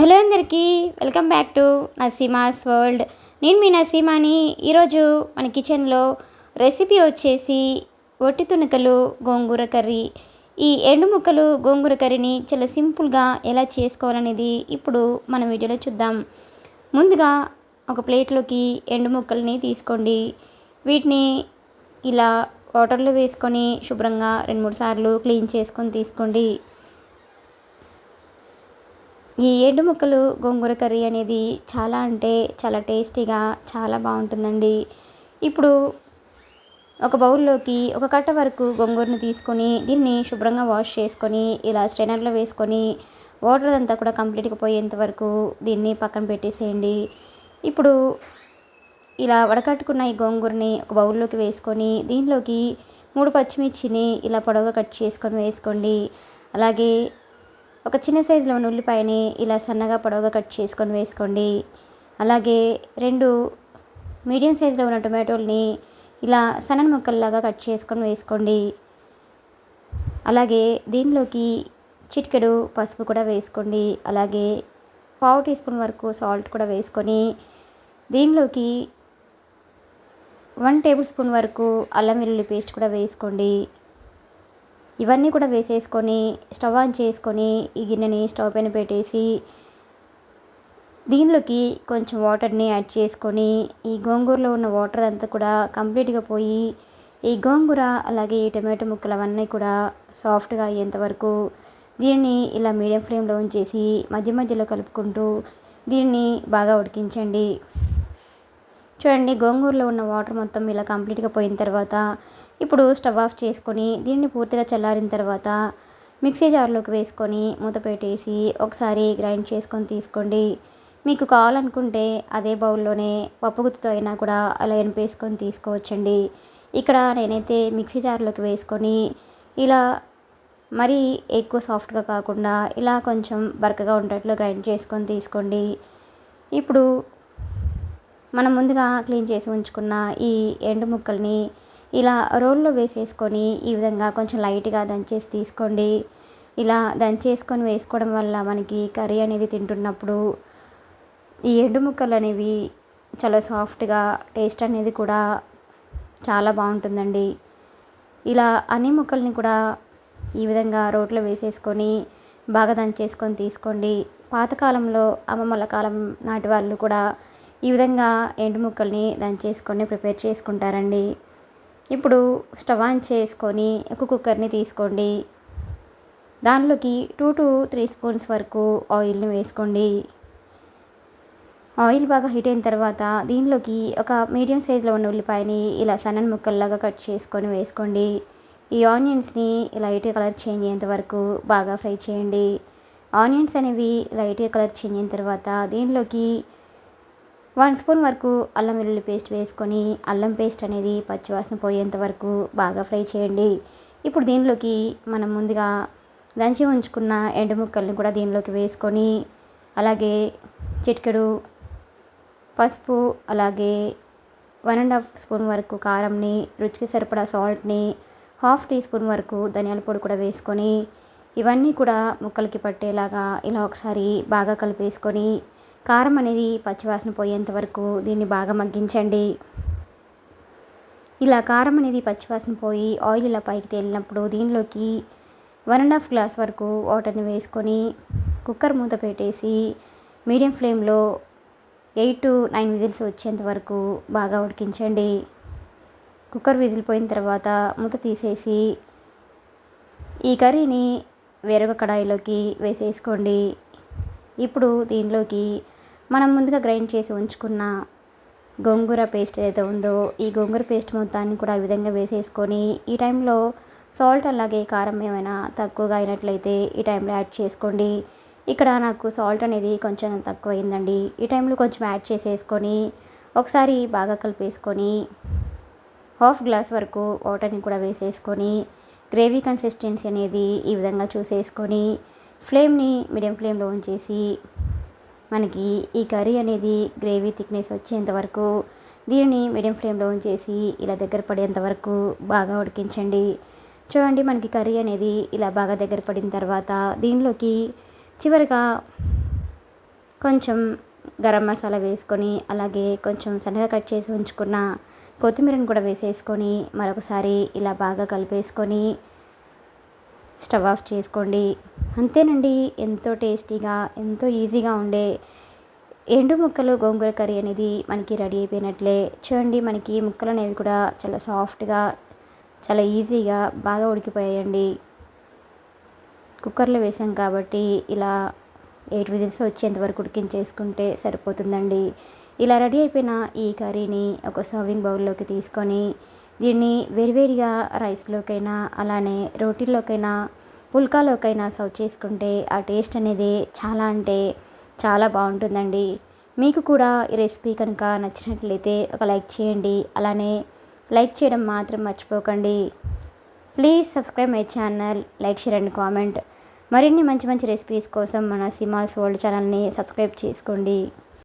Hello అందరికీ welcome back to Naseema's world. నేను మీ నసీమాని. ఈరోజు మన కిచెన్లో రెసిపీ వచ్చేసి ఒట్టి తునకలు గోంగూర కర్రీ. ఈ ఎండు ముక్కలు గోంగూర కర్రీని చాలా సింపుల్గా ఎలా చేసుకోవాలనేది ఇప్పుడు మన వీడియోలో చూద్దాం. ముందుగా ఒక ప్లేట్లోకి ఎండు ముక్కల్ని తీసుకోండి. వీటిని ఇలా వాటర్లో వేసుకొని శుభ్రంగా 2-3 సార్లు క్లీన్ చేసుకొని తీసుకోండి. ఈ ఎండు ముక్కలు గోంగూర కర్రీ అనేది చాలా అంటే చాలా టేస్టీగా చాలా బాగుంటుందండి. ఇప్పుడు ఒక బౌల్లోకి ఒక కట్ట వరకు గోంగూరను తీసుకొని దీన్ని శుభ్రంగా వాష్ చేసుకొని ఇలా స్ట్రైనర్లో వేసుకొని వాటర్ అంతా కూడా కంప్లీట్గా పోయేంత వరకు దీన్ని పక్కన పెట్టేసేయండి. ఇప్పుడు ఇలా వడకట్టుకున్న ఈ గోంగూరని ఒక బౌల్లోకి వేసుకొని దీనిలోకి 3 పచ్చిమిర్చిని ఇలా పొడవుగా కట్ చేసుకొని వేసుకోండి. అలాగే ఒక చిన్న సైజులో ఉన్న ఉల్లిపాయని ఇలా సన్నగా పొడవుగా కట్ చేసుకొని వేసుకోండి. అలాగే 2 మీడియం సైజులో ఉన్న టొమాటోల్ని ఇలా సన్న ముక్కల్లాగా కట్ చేసుకొని వేసుకోండి. అలాగే దీనిలోకి చిటికెడు పసుపు కూడా వేసుకోండి. అలాగే 1/2 టీ స్పూన్ వరకు సాల్ట్ కూడా వేసుకొని దీనిలోకి 1 టేబుల్ స్పూన్ వరకు అల్లం వెల్లుల్లి పేస్ట్ కూడా వేసుకోండి. ఇవన్నీ కూడా వేసేసుకొని స్టవ్ ఆన్ చేసుకొని ఈ గిన్నెని స్టవ్ పైన పెట్టేసి దీనిలోకి కొంచెం వాటర్ని యాడ్ చేసుకొని ఈ గోంగూరలో ఉన్న వాటర్ అంతా కూడా కంప్లీట్గా పోయి ఈ గోంగూర అలాగే ఈ టమాటో ముక్కలు అవన్నీ కూడా సాఫ్ట్గా అయ్యేంత వరకు దీన్ని ఇలా మీడియం ఫ్లేమ్లో ఉంచేసి మధ్య మధ్యలో కలుపుకుంటూ దీన్ని బాగా ఉడికించండి. చూడండి, గోంగూరలో ఉన్న వాటర్ మొత్తం ఇలా కంప్లీట్గా పోయిన తర్వాత ఇప్పుడు స్టవ్ ఆఫ్ చేసుకొని దీన్ని పూర్తిగా చల్లారిన తర్వాత మిక్సీ జార్లోకి వేసుకొని మూత పెట్టేసి ఒకసారి గ్రైండ్ చేసుకొని తీసుకోండి. మీకు కావాలనుకుంటే అదే బౌల్లోనే పప్పు గుత్తితో అయినా కూడా అలా ఎనిపేసుకొని తీసుకోవచ్చండి. ఇక్కడ నేనైతే మిక్సీ జార్లోకి వేసుకొని ఇలా మరీ ఎక్కువ సాఫ్ట్గా కాకుండా ఇలా కొంచెం బరకగా ఉండేట్లు గ్రైండ్ చేసుకొని తీసుకోండి. ఇప్పుడు మనం ముందుగా క్లీన్ చేసి ఉంచుకున్న ఈ ఎండు ముక్కల్ని ఇలా రోల్లో వేసేసుకొని ఈ విధంగా కొంచెం లైట్గా దంచేసి తీసుకోండి. ఇలా దంచేసుకొని వేసుకోవడం వల్ల మనకి కర్రీ అనేది తింటున్నప్పుడు ఈ ఎండు ముక్కలు అనేవి చాలా సాఫ్ట్గా టేస్ట్ అనేది కూడా చాలా బాగుంటుందండి. ఇలా అన్ని ముక్కల్ని కూడా ఈ విధంగా రోట్లో వేసేసుకొని బాగా దంచేసుకొని తీసుకోండి. పాతకాలంలో అమ్మమ్మల కాలం నాటి వాళ్ళు కూడా ఈ విధంగా ఎండు ముక్కల్ని దంచేసుకొని ప్రిపేర్ చేసుకుంటారండి. ఇప్పుడు స్టవ్ ఆన్ చేసుకొని ఒక కుక్కర్ని తీసుకోండి. దానిలోకి 2 to 3 స్పూన్స్ వరకు ఆయిల్ని వేసుకోండి. ఆయిల్ బాగా హీట్ అయిన తర్వాత దీనిలోకి ఒక మీడియం సైజులో ఉన్న ఉల్లిపాయని ఇలా సన్న ముక్కల్లాగా కట్ చేసుకొని వేసుకోండి. ఈ ఆనియన్స్ని లైట్గా కలర్ చేంజ్ అయ్యేంత వరకు బాగా ఫ్రై చేయండి. ఆనియన్స్ అనేవి లైట్గా కలర్ చేంజ్ అయిన తర్వాత దీనిలోకి 1 స్పూన్ వరకు అల్లం వెల్లుల్లి పేస్ట్ వేసుకొని అల్లం పేస్ట్ అనేది పచ్చివాసన పోయేంత వరకు బాగా ఫ్రై చేయండి. ఇప్పుడు దీనిలోకి మనం ముందుగా దంచి ఉంచుకున్న ఎండు ముక్కల్ని కూడా దీనిలోకి వేసుకొని అలాగే చిటికెడు పసుపు అలాగే 1.5 స్పూన్ వరకు కారంని రుచికి సరిపడా సాల్ట్ని 1/2 టీ స్పూన్ వరకు ధనియాల పొడి కూడా వేసుకొని ఇవన్నీ కూడా ముక్కలకి పట్టేలాగా ఇలా ఒకసారి బాగా కలిపేసుకొని కారం అనేది పచ్చివాసన పోయేంత వరకు దీన్ని బాగా మగ్గించండి. ఇలా కారం అనేది పచ్చివాసన పోయి ఆయిల్ ఇలా పైకి తేలినప్పుడు దీనిలోకి 1.5 గ్లాస్ వరకు వాటర్ని వేసుకొని కుక్కర్ మూత పెట్టేసి మీడియం ఫ్లేమ్లో 8 to 9 విజిల్స్ వచ్చేంత వరకు బాగా ఉడికించండి. కుక్కర్ విజిల్ పోయిన తర్వాత మూత తీసేసి ఈ కర్రీని వేరొక కడాయిలోకి వేసేసుకోండి. ఇప్పుడు దీనిలోకి మనం ముందుగా గ్రైండ్ చేసి ఉంచుకున్న గోంగూర పేస్ట్ ఏదైతే ఉందో ఈ గోంగూర పేస్ట్ మొత్తాన్ని కూడా ఈ విధంగా వేసేసుకొని ఈ టైంలో సాల్ట్ అలాగే కారం ఏమైనా తక్కువగా అయినట్లయితే ఈ టైంలో యాడ్ చేసుకోండి. ఇక్కడ నాకు సాల్ట్ అనేది కొంచెం తక్కువ అయిందండి. ఈ టైంలో కొంచెం యాడ్ చేసేసుకొని ఒకసారి బాగా కలిపేసుకొని 1/2 గ్లాస్ వరకు వాటర్ని కూడా వేసేసుకొని గ్రేవీ కన్సిస్టెన్సీ అనేది ఈ విధంగా చూసేసుకొని ఫ్లేమ్ని మీడియం ఫ్లేమ్లో ఉంచేసి మనకి ఈ కర్రీ అనేది గ్రేవీ థిక్నెస్ వచ్చేంత వరకు దీనిని మీడియం ఫ్లేమ్లో ఉంచేసి ఇలా దగ్గర పడేంత వరకు బాగా ఉడికించండి. చూడండి, మనకి కర్రీ అనేది ఇలా బాగా దగ్గర పడిన తర్వాత దీనిలోకి చివరిగా కొంచెం గరం మసాలా వేసుకొని, అలాగే కొంచెం సన్నగా కట్ చేసి ఉంచుకున్న కొత్తిమీరని కూడా వేసేసుకొని మరొకసారి ఇలా బాగా కలిపేసుకొని స్టవ్ ఆఫ్ చేసుకోండి. అంతేనండి, ఎంతో టేస్టీగా ఎంతో ఈజీగా ఉండే ఎండు ముక్కలు గోంగూర కర్రీ అనేది మనకి రెడీ అయిపోయినట్లే. చూడండి, మనకి ముక్కలు అనేవి కూడా చాలా సాఫ్ట్గా చాలా ఈజీగా బాగా ఉడికిపోయాయండి. కుక్కర్లో వేసాం కాబట్టి ఇలా 8 విజిల్స్ వచ్చేంత వరకు ఉడికించేసుకుంటే సరిపోతుందండి. ఇలా రెడీ అయిపోయిన ఈ కర్రీని ఒక సర్వింగ్ బౌల్లోకి తీసుకొని దీన్ని వేడివేడిగా రైస్లోకైనా అలానే రోటీల్లోకైనా పుల్కాలోకైనా సర్వ్ చేసుకుంటే ఆ టేస్ట్ అనేది చాలా అంటే చాలా బాగుంటుందండి. మీకు కూడా ఈ రెసిపీ కనుక నచ్చినట్లయితే ఒక లైక్ చేయండి. అలానే లైక్ చేయడం మాత్రం మర్చిపోకండి. Please subscribe my channel, like, share and comment. మరిన్ని మంచి మంచి రెసిపీస్ కోసం మన సిమాల్స్ వరల్డ్ ఛానల్ని సబ్స్క్రైబ్ చేసుకోండి.